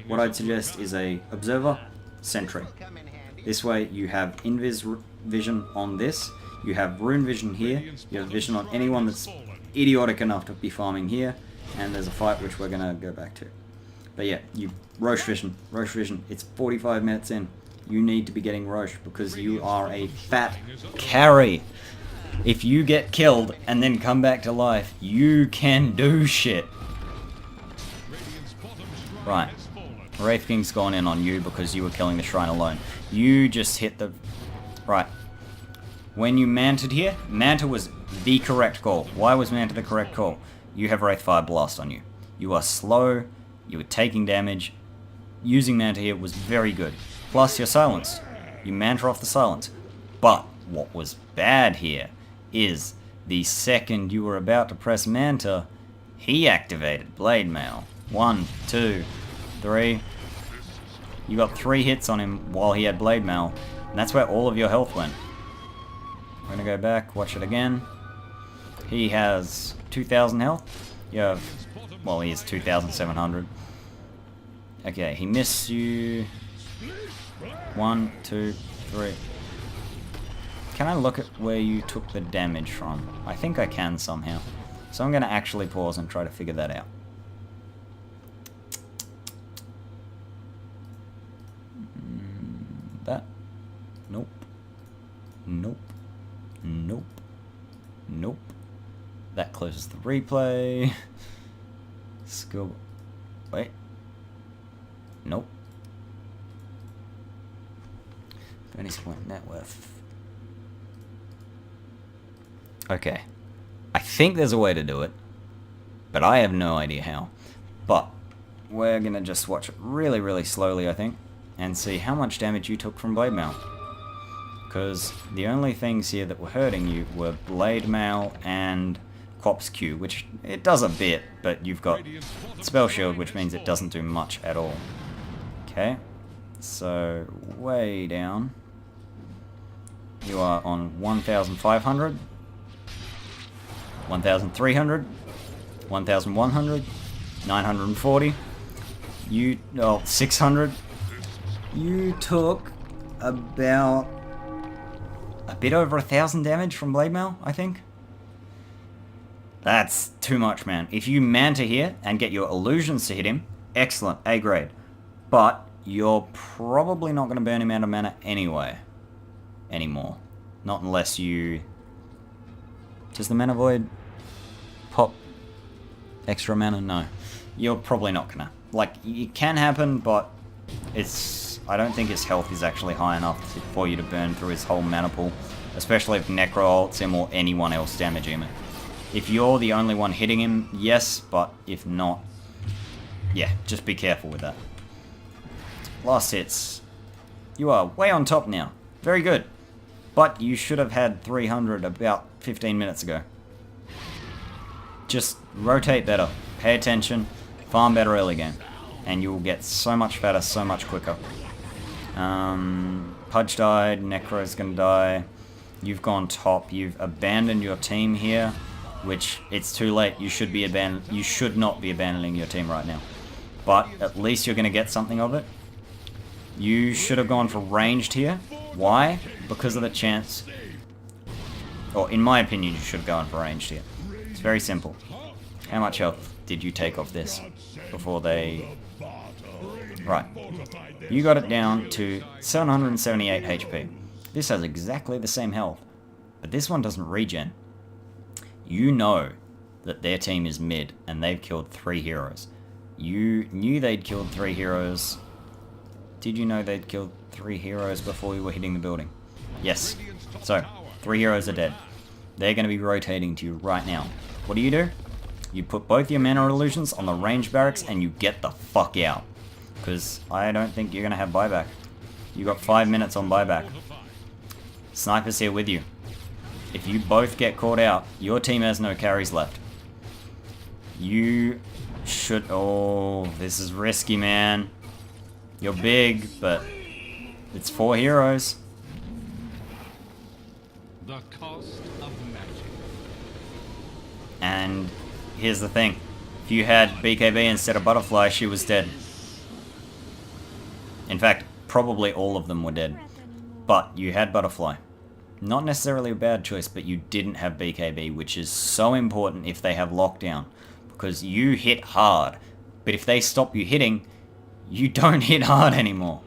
what I'd suggest is a observer sentry. This way you have invis vision on this, you have rune vision here, you have vision on anyone that's idiotic enough to be farming here, and there's a fight which we're going to go back to. But yeah, you Roche vision, it's 45 minutes in. You need to be getting Roche because you are a fat carry. If you get killed and then come back to life, you can do shit. Right. Wraith King's gone in on you because you were killing the shrine alone. You just hit the... Right. When you manted here, Manta was the correct call. Why was Manta the correct call? You have Wraith Fire Blast on you. You are slow, you were taking damage. Using Manta here was very good. Plus you're silenced. You Manta off the silence. But what was bad here is the second you were about to press Manta, he activated Blade Mail. 1, 2, 3. You got 3 hits on him while he had Blade Mail, and that's where all of your health went. We're gonna go back, watch it again. He has 2,000 health. You have, well, he has 2,700. Okay, he missed you. 1, 2, 3. Can I look at where you took the damage from? I think I can somehow. So I'm going to actually pause and try to figure that out. That? Nope. Nope. Nope. Nope. That closes the replay. Skill... Wait. Nope. Bonus point net worth. Okay. I think there's a way to do it, but I have no idea how. But we're gonna just watch it really, really slowly, I think, and see how much damage you took from Blade Mail. Because the only things here that were hurting you were Blade Mail and Corpse Q, which it does a bit, but you've got Spell Shield, which means it doesn't do much at all. Okay, so way down. You are on 1,500, 1,300, 1,100, 940. You, oh, 600. You took about a bit over 1,000 damage from Blade Mail, I think. That's too much, man. If you Manta here and get your illusions to hit him, excellent, A grade. But you're probably not going to burn him out of mana anyway. Anymore. Not unless you... Does the Mana Void pop extra mana? No. You're probably not gonna. Like, it can happen, but it's... I don't think his health is actually high enough for you to burn through his whole mana pool. Especially if Necro ults him or anyone else damaging him. If you're the only one hitting him, yes, but if not... Yeah, just be careful with that. Last hits. You are way on top now. Very good. But you should have had 300 about 15 minutes ago. Just rotate better. Pay attention. Farm better early game. And you will get so much fatter, so much quicker. Pudge died. Necro's gonna die. You've gone top. You've abandoned your team here. Which, it's too late. You should not be abandoning your team right now. But at least you're gonna get something of it. You should have gone for ranged here. Why? Because of the chance... Or, in my opinion, you should have gone for ranged here. It's very simple. How much health did you take off this before they... Right. You got it down to 778 HP. This has exactly the same health. But this one doesn't regen. You know that their team is mid, and they've killed 3 heroes. You knew they'd killed 3 heroes... Did you know they'd killed 3 heroes before you were hitting the building? Yes. So, 3 heroes are dead. They're going to be rotating to you right now. What do? You put both your mana illusions on the range barracks and you get the fuck out. Because I don't think you're going to have buyback. You got 5 minutes on buyback. Sniper's here with you. If you both get caught out, your team has no carries left. You should... Oh, this is risky, man. You're big, but it's 4 heroes. The cost of magic. And here's the thing. If you had BKB instead of Butterfly, she was dead. In fact, probably all of them were dead. But you had Butterfly. Not necessarily a bad choice, but you didn't have BKB, which is so important if they have lockdown. Because you hit hard. But if they stop you hitting, you don't hit hard anymore.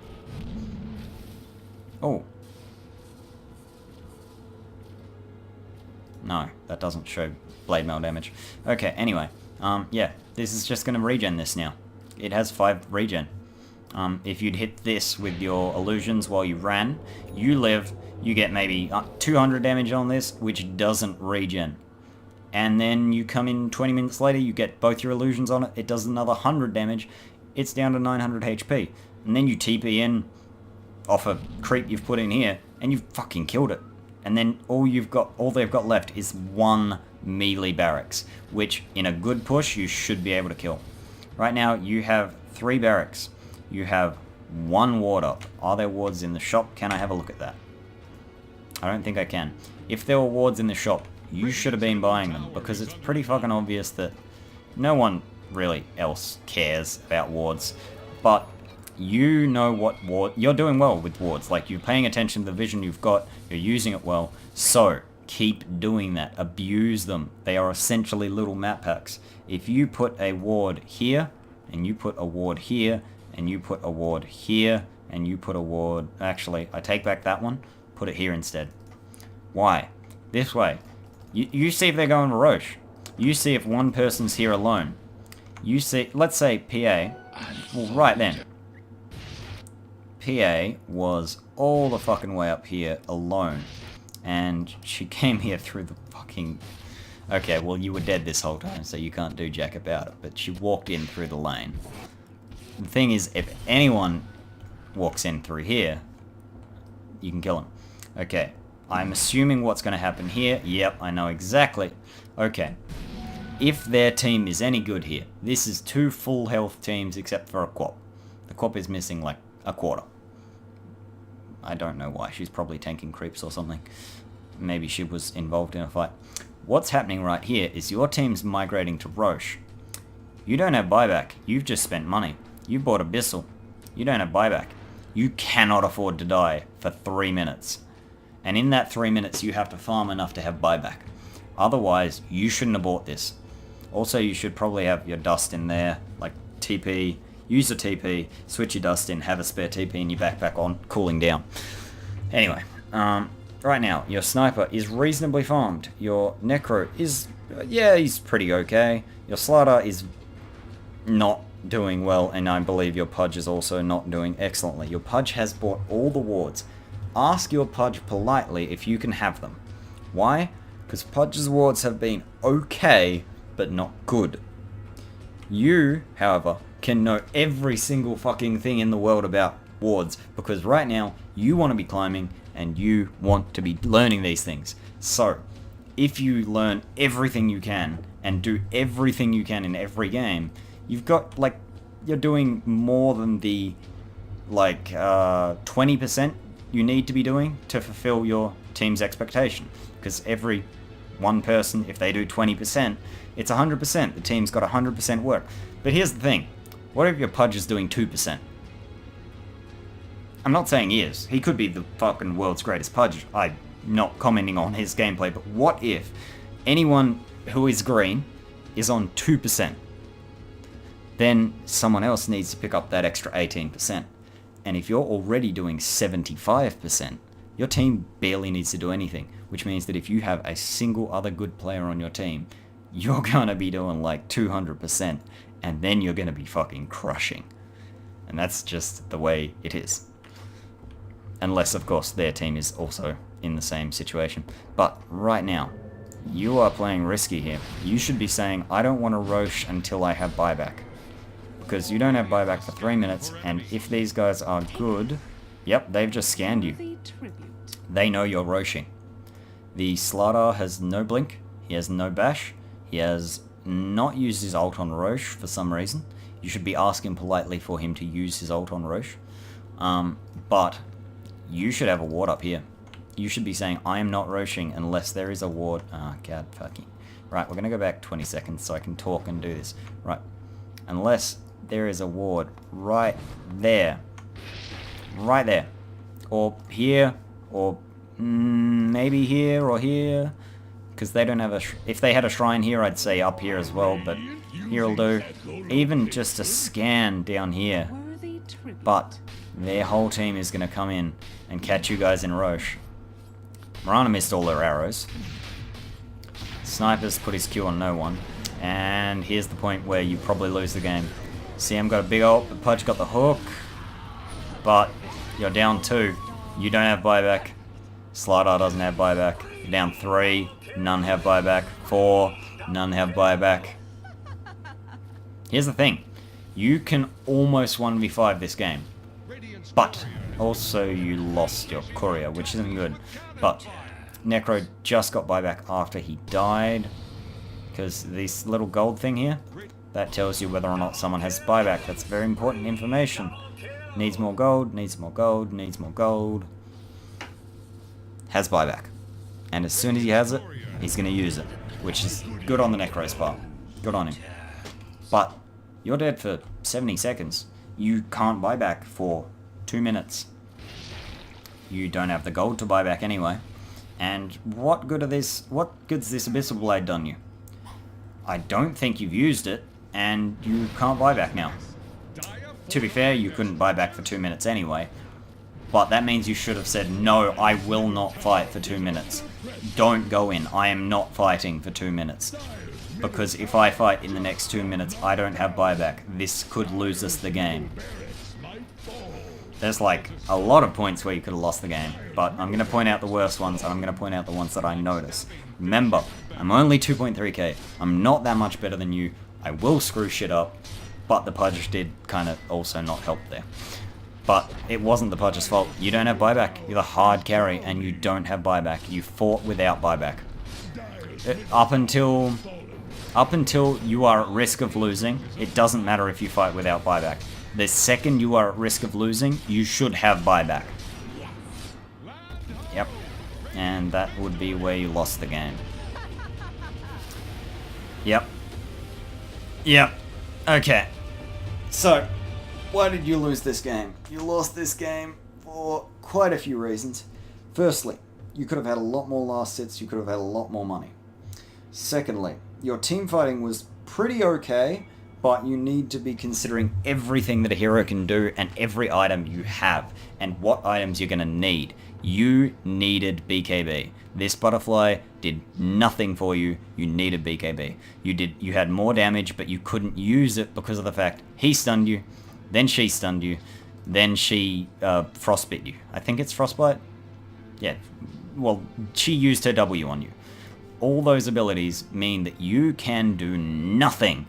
Oh. No, that doesn't show blade mail damage. Okay, anyway. Yeah, this is just going to regen this now. It has 5 regen. If you'd hit this with your illusions while you ran, you live, you get maybe 200 damage on this, which doesn't regen. And then you come in 20 minutes later, you get both your illusions on it, it does another 100 damage, it's down to 900 HP. And then you TP in off a creep you've put in here, and you've fucking killed it. And then all they've got left is 1 melee barracks, which in a good push you should be able to kill. Right now you have 3 barracks. You have 1 ward up. Are there wards in the shop? Can I have a look at that? I don't think I can. If there were wards in the shop, you should have been buying them, because it's pretty fucking obvious that no one really else cares about wards. But you know what ward... You're doing well with wards. Like, you're paying attention to the vision you've got. You're using it well. So, keep doing that. Abuse them. They are essentially little map packs. If you put a ward here, and you put a ward here, and you put a ward here, and you put a ward... Actually, I take back that one. Put it here instead. Why? This way. You see if they're going to Roche. You see if one person's here alone. You see... Let's say PA... Well, right then. PA was all the fucking way up here alone. And she came here through the fucking... Okay, well, you were dead this whole time, so you can't do jack about it. But she walked in through the lane. The thing is, if anyone walks in through here, you can kill him. Okay, I'm assuming what's going to happen here. Yep, I know exactly. Okay, if their team is any good here, this is 2 full health teams except for a Quap. The Quap is missing like a quarter. I don't know why. She's probably tanking creeps or something. Maybe she was involved in a fight. What's happening right here is your team's migrating to Roche. You don't have buyback. You've just spent money. You bought Abyssal. You don't have buyback. You cannot afford to die for 3 minutes. And in that 3 minutes, you have to farm enough to have buyback. Otherwise, you shouldn't have bought this. Also, you should probably have your dust in there, like TP, use a TP, switch your dust in, have a spare TP in your backpack on, cooling down. Anyway, right now, your sniper is reasonably farmed. Your necro is, yeah, he's pretty okay. Your slider is not doing well, and I believe your Pudge is also not doing excellently. Your Pudge has bought all the wards. Ask your Pudge politely if you can have them. Why? Because Pudge's wards have been okay, but not good. You, however, can know every single fucking thing in the world about wards, because right now, you want to be climbing, and you want to be learning these things. So, if you learn everything you can, and do everything you can in every game, you've got, like, you're doing more than the, like, 20% you need to be doing to fulfill your team's expectation. Because every one person, if they do 20%, it's 100%. The team's got 100% work. But here's the thing. What if your Pudge is doing 2%? I'm not saying he is. He could be the fucking world's greatest Pudge. I'm not commenting on his gameplay. But what if anyone who is green is on 2%? Then someone else needs to pick up that extra 18%. And if you're already doing 75%, your team barely needs to do anything, which means that if you have a single other good player on your team, you're going to be doing like 200%, and then you're going to be fucking crushing. And that's just the way it is. Unless, of course, their team is also in the same situation. But right now, you are playing risky here. You should be saying, I don't want to Roche until I have buyback. Because you don't have buyback for 3 minutes, and if these guys are good... Yep, they've just scanned you. They know you're Roshing. The Slardar has no blink, he has no bash, he has not used his ult on Roche for some reason. You should be asking politely for him to use his ult on Roche. But you should have a ward up here. You should be saying, I am not Roshing unless there is a ward... Ah, god fucking... Right, we're going to go back 20 seconds so I can talk and do this. Right. Unless there is a ward right there. right there. Or here, or maybe here or here. Because they don't have a... If they had a shrine here, I'd say up here as well, but here'll do. Even just a scan down here. But their whole team is going to come in and catch you guys in Roche. Mirana missed all their arrows. Sniper's put his Q on no one. And here's the point where you probably lose the game. CM got a big ult, but Pudge got the hook. But you're down 2. You don't have buyback. Slider doesn't have buyback. You're down 3. None have buyback. 4. None have buyback. Here's the thing. You can almost 1v5 this game. But also you lost your courier, which isn't good. But Necro just got buyback after he died. Because this little gold thing here, that tells you whether or not someone has buyback. That's very important information. Needs more gold, needs more gold, needs more gold. Has buyback. And as soon as he has it, he's going to use it. Which is good on the Necro's part. Good on him. But you're dead for 70 seconds. You can't buy back for 2 minutes. You don't have the gold to buy back anyway. And what good's this Abyssal Blade done you? I don't think you've used it, and you can't buy back now. To be fair, you couldn't buy back for 2 minutes anyway. But that means you should have said, no, I will not fight for 2 minutes. Don't go in. I am not fighting for 2 minutes. Because if I fight in the next 2 minutes, I don't have buyback. This could lose us the game. There's like a lot of points where you could have lost the game. But I'm going to point out the worst ones, and I'm going to point out the ones that I notice. Remember, I'm only 2.3k. I'm not that much better than you. I will screw shit up. But the Pudge did kind of also not help there. But it wasn't the Pudge's fault. You don't have buyback. You're the hard carry, and you don't have buyback. You fought without buyback. Up until you are at risk of losing, it doesn't matter if you fight without buyback. The second you are at risk of losing, you should have buyback. Yep. And that would be where you lost the game. Yep. Yep. Okay. So, why did you lose this game? You lost this game for quite a few reasons. Firstly, you could have had a lot more last hits, you could have had a lot more money. Secondly, your team fighting was pretty okay, but you need to be considering everything that a hero can do and every item you have, and what items you're going to need. You needed BKB. This butterfly did nothing for you. You needed BKB. You had more damage, but you couldn't use it because of the fact he stunned you, then she stunned you, then she frostbit you. I think it's frostbite? Yeah. Well, she used her W on you. All those abilities mean that you can do nothing.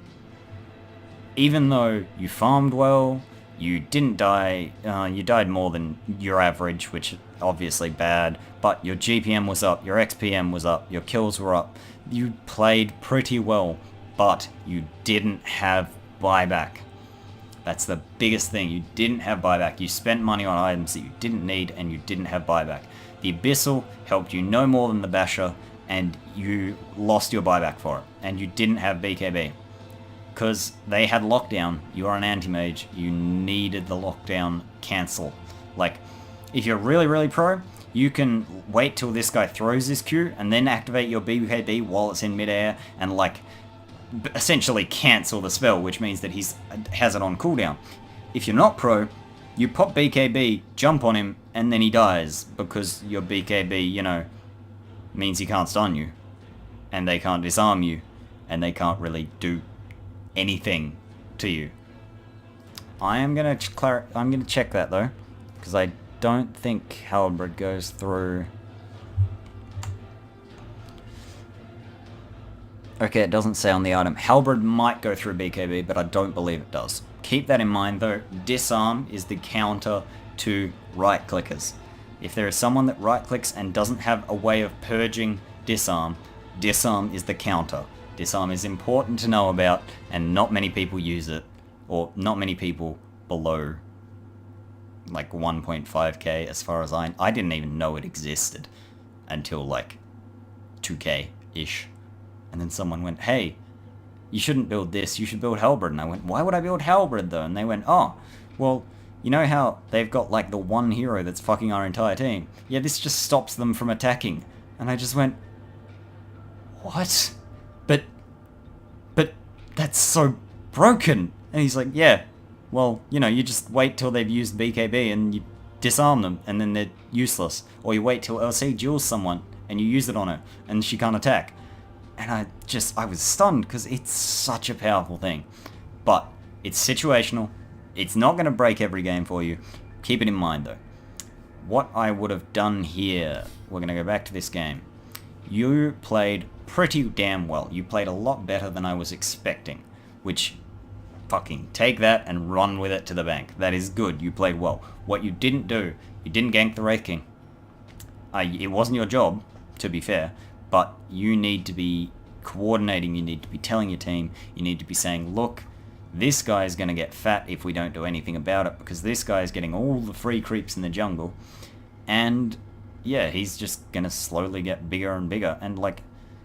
Even though you farmed well, you didn't die, you died more than your average, which is obviously bad, but your GPM was up, your XPM was up, your kills were up. You played pretty well, but you didn't have buyback. That's the biggest thing. You didn't have buyback. You spent money on items that you didn't need, and you didn't have buyback. The Abyssal helped you no more than the Basher, and you lost your buyback for it, and you didn't have BKB. Because they had lockdown, you are an anti-mage, you needed the lockdown cancel. Like, if you're really, really pro, you can wait till this guy throws his Q, and then activate your BKB while it's in midair, and like, essentially cancel the spell, which means that he has it on cooldown. If you're not pro, you pop BKB, jump on him, and then he dies, because your BKB, you know, means he can't stun you, and they can't disarm you, and they can't really do anything to you. I'm gonna check that though, because I don't think Halberd goes through. Okay, it doesn't say on the item. Halberd might go through BKB, but I don't believe it does. Keep that in mind though. Disarm is the counter to right clickers. If there is someone that right clicks and doesn't have a way of purging disarm, disarm is the counter. Disarm is important to know about, and not many people use it, or not many people below like 1.5k as far as I didn't even know it existed until like 2k-ish. And then someone went, hey, you shouldn't build this, you should build Halberd. And I went, why would I build Halberd though? And they went, oh, well, You know how they've got like the one hero that's fucking our entire team? Yeah, this just stops them from attacking. And I just went, what? But that's so broken. And he's like, yeah, well, you know, you just wait till they've used BKB and you disarm them and then they're useless. Or you wait till LC duels someone and you use it on her and she can't attack. And I was stunned because it's such a powerful thing. But it's situational. It's not going to break every game for you. Keep it in mind though. What I would have done here, we're going to go back to this game. You played pretty damn well. You played a lot better than I was expecting. Which, fucking take that and run with it to the bank. That is good. You played well. What you didn't do, you didn't gank the Wraith King. It wasn't your job, to be fair. But you need to be coordinating, you need to be telling your team, you need to be saying, look, this guy is going to get fat if we don't do anything about it, because this guy is getting all the free creeps in the jungle, and yeah, he's just going to slowly get bigger and bigger, and like,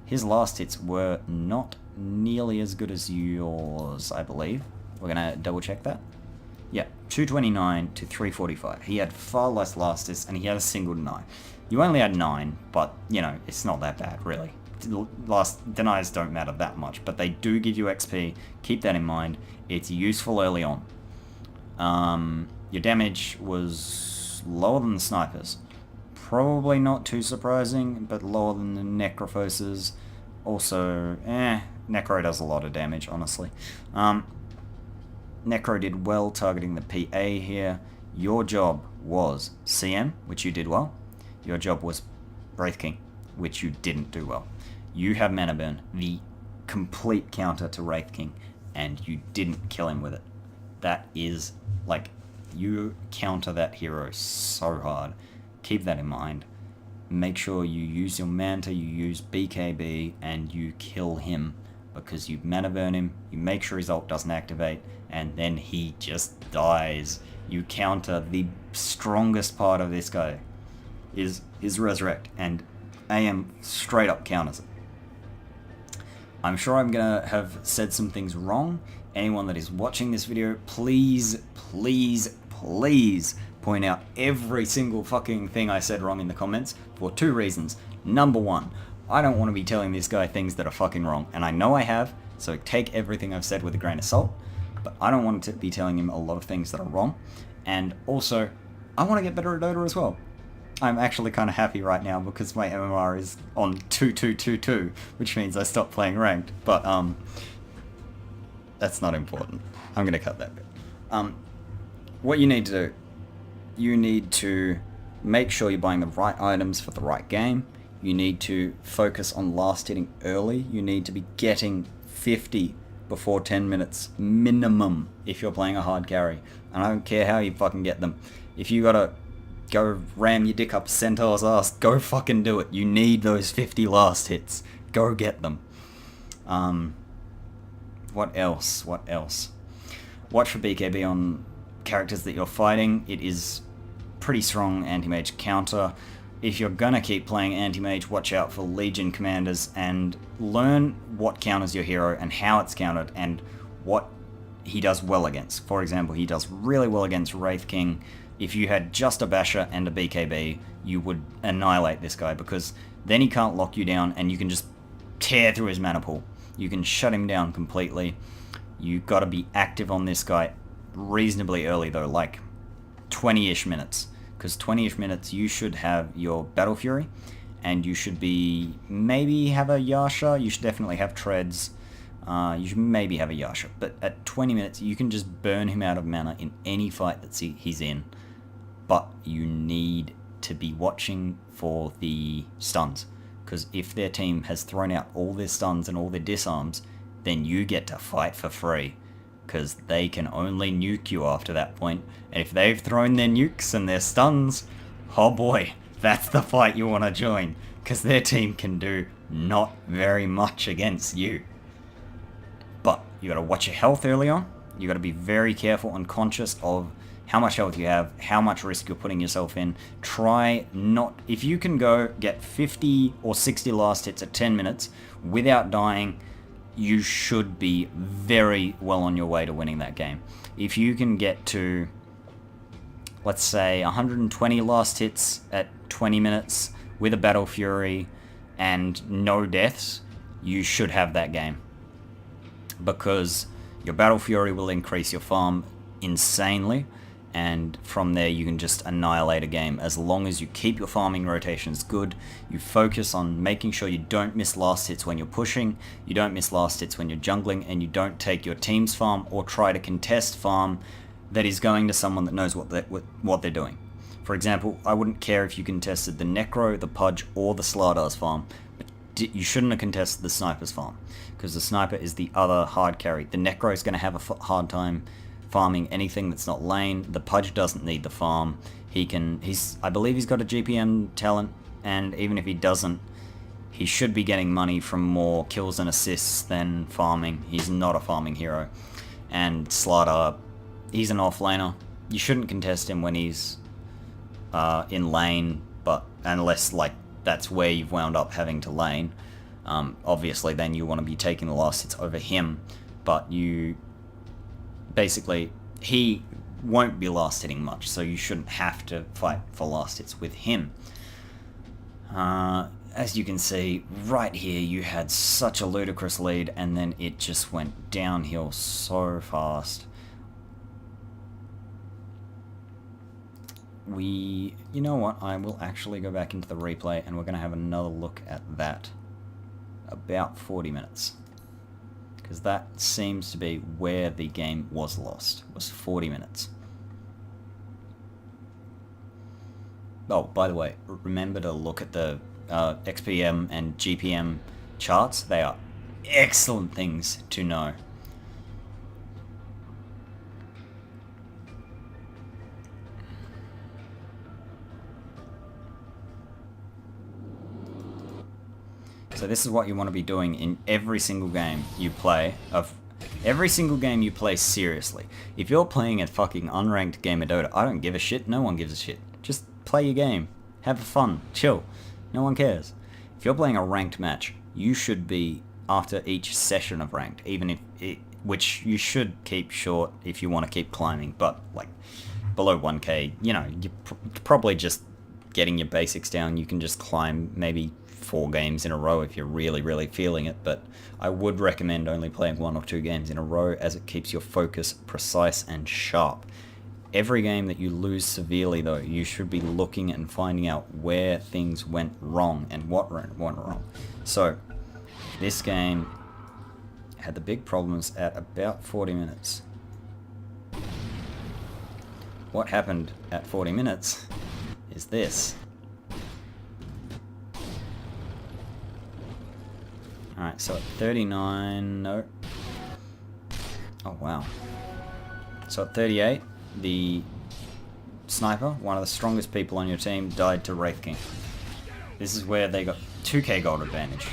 his last hits were not nearly as good as yours, I believe. We're going to double check that. Yeah, 229 to 345. He had far less last hits, and he had a single deny. You only had 9, but, you know, it's not that bad, really. Last denies don't matter that much, but they do give you XP. Keep that in mind. It's useful early on. Your damage was lower than the snipers. Probably not too surprising, but lower than the Necrophoses. Also, Necro does a lot of damage, honestly. Necro did well targeting the PA here. Your job was CM, which you did well. Your job was Wraith King, which you didn't do well. You have Mana Burn, the complete counter to Wraith King, and you didn't kill him with it. That is, like, you counter that hero so hard. Keep that in mind. Make sure you use your Manta, you use BKB, and you kill him, because you Mana Burn him, you make sure his ult doesn't activate, and then he just dies. You counter the strongest part of this guy. Is Resurrect, and AM straight up counters it. I'm sure I'm gonna have said some things wrong. Anyone that is watching this video, please, please, please point out every single fucking thing I said wrong in the comments for 2 reasons. Number 1, I don't want to be telling this guy things that are fucking wrong, and I know I have, so take everything I've said with a grain of salt, but I don't want to be telling him a lot of things that are wrong, and also, I want to get better at Dota as well. I'm actually kind of happy right now because my MMR is on 2222, which means I stopped playing ranked, but that's not important. I'm going to cut that bit. What you need to do, you need to make sure you're buying the right items for the right game. You need to focus on last hitting early. You need to be getting 50 before 10 minutes minimum if you're playing a hard carry. And I don't care how you fucking get them. If you gotta go ram your dick up Centaur's ass, go fucking do it. You need those 50 last hits. Go get them. What else? What else? Watch for BKB on characters that you're fighting. It is pretty strong anti-mage counter. If you're gonna keep playing anti-mage, watch out for Legion commanders and learn what counters your hero and how it's countered and what he does well against. For example, he does really well against Wraith King. If you had just a Basher and a BKB, you would annihilate this guy because then he can't lock you down and you can just tear through his mana pool. You can shut him down completely. You've got to be active on this guy reasonably early though, like 20-ish minutes. Because 20-ish minutes you should have your Battle Fury and you should be, maybe have a Yasha, you should definitely have Treads. You should maybe have a Yasha, but at 20 minutes you can just burn him out of mana in any fight that he's in. But you need to be watching for the stuns, because if their team has thrown out all their stuns and all their disarms, then you get to fight for free, because they can only nuke you after that point, and if they've thrown their nukes and their stuns, oh boy, that's the fight you want to join, because their team can do not very much against you. But you got to watch your health early on. You got to be very careful and conscious of how much health you have, how much risk you're putting yourself in. Try not, if you can go get 50 or 60 last hits at 10 minutes without dying, you should be very well on your way to winning that game. If you can get to let's say 120 last hits at 20 minutes with a Battle Fury and no deaths, you should have that game. Because your Battle Fury will increase your farm insanely, and from there you can just annihilate a game. As long as you keep your farming rotations good, you focus on making sure you don't miss last hits when you're pushing, you don't miss last hits when you're jungling, and you don't take your team's farm or try to contest farm that is going to someone that knows what they're doing. For example, I wouldn't care if you contested the Necro, the Pudge, or the Slardar's farm, but you shouldn't have contested the Sniper's farm, because the Sniper is the other hard carry. The Necro is going to have a hard time farming anything that's not lane. The Pudge doesn't need the farm. I believe he's got a GPM talent, and even if he doesn't, he should be getting money from more kills and assists than farming. He's not a farming hero. And Slardar, he's an offlaner. You shouldn't contest him when he's in lane, but unless like that's where you've wound up having to lane. Obviously then you want to be taking the last hits over him, but you basically, he won't be last hitting much, so you shouldn't have to fight for last hits with him. As you can see, right here you had such a ludicrous lead, and then it just went downhill so fast. You know what, I will actually go back into the replay, and we're going to have another look at that. About 40 minutes. Because that seems to be where the game was lost, was 40 minutes. Oh, by the way, remember to look at the XPM and GPM charts. They are excellent things to know. So this is what you want to be doing in every single game you play, every single game you play seriously. If you're playing a fucking unranked game of Dota, I don't give a shit, no one gives a shit. Just play your game, have fun, chill, no one cares. If you're playing a ranked match, you should be, after each session of ranked, even if which you should keep short if you want to keep climbing, but like below 1k, you know, you're probably just getting your basics down. You can just climb maybe 4 games in a row if you're really feeling it, but I would recommend only playing 1 or 2 games in a row, as it keeps your focus precise and sharp. Every game that you lose severely though, you should be looking and finding out where things went wrong and what went wrong. So this game had the big problems at about 40 minutes. What happened at 40 minutes is this. Alright, so at 39, no. Oh wow. So at 38, the Sniper, one of the strongest people on your team, died to Wraith King. This is where they got 2k gold advantage.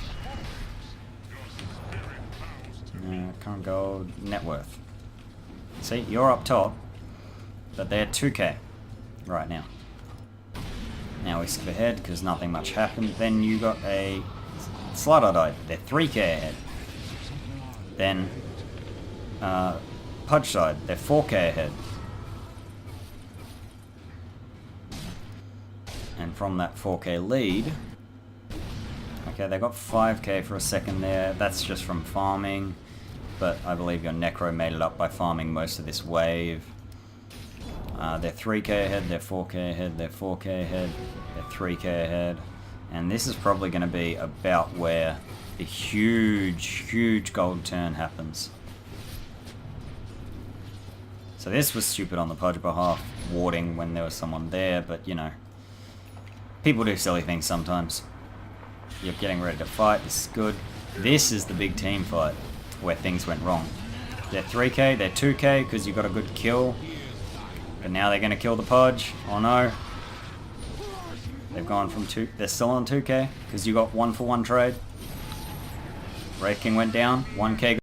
Current gold, net worth. See, you're up top, but they're 2k right now. Now we skip ahead because nothing much happened. Then you got a Slardar died. They're 3k ahead. Then Pudge died. They're 4k ahead. And from that 4k lead, okay, they got 5k for a second there. That's just from farming, but I believe your Necro made it up by farming most of this wave. They're 3k ahead, they're 4k ahead, they're 4k ahead, they're 3k ahead. And this is probably going to be about where the huge gold turn happens. So this was stupid on the Pudge behalf, warding when there was someone there, but you know, people do silly things sometimes. You're getting ready to fight, this is good. This is the big team fight where things went wrong. They're 3k, they're 2k because you got a good kill. But now they're going to kill the Pudge. Oh no. They've gone from 2, they're still on 2k because you got 1-for-1 trade. Wraith King went down, 1k